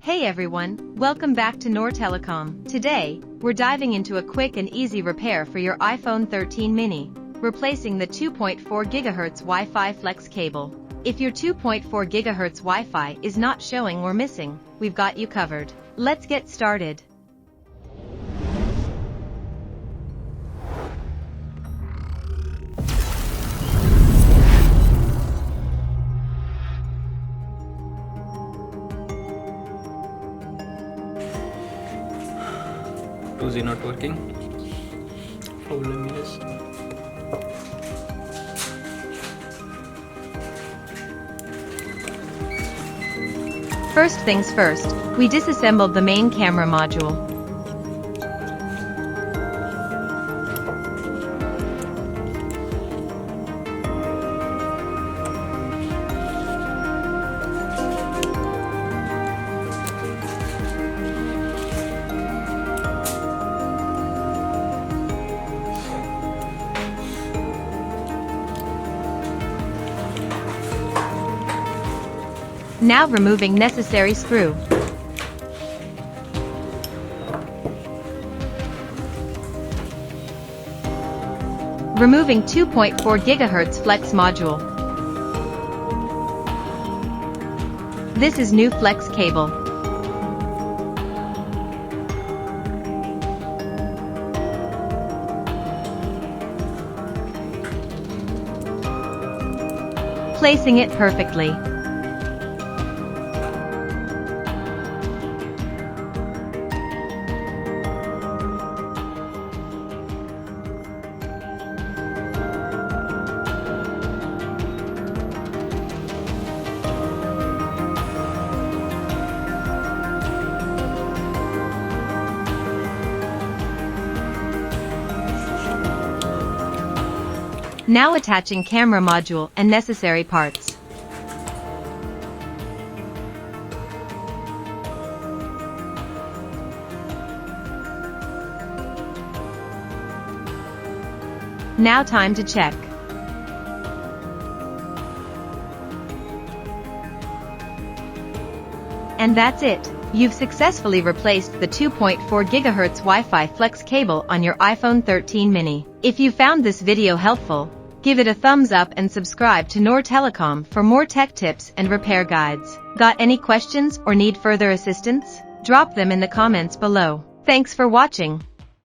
Hey everyone, welcome back to Noor Telecom. Today, we're diving into a quick and easy repair for your iPhone 13 mini, replacing the 2.4 GHz Wi-Fi flex cable. If your 2.4 GHz Wi-Fi is not showing or missing, we've got you covered. Let's get started. Is not working. Problem is First things first, we disassembled the main camera module. Now removing necessary screw. Removing 2.4 GHz flex module. This is new flex cable. Placing it perfectly. Now attaching camera module and necessary parts. Now time to check. And that's it. You've successfully replaced the 2.4 GHz Wi-Fi flex cable on your iPhone 13 mini. If you found this video helpful, give it a thumbs up and subscribe to Noor Telecom for more tech tips and repair guides. Got any questions or need further assistance? Drop them in the comments below. Thanks for watching.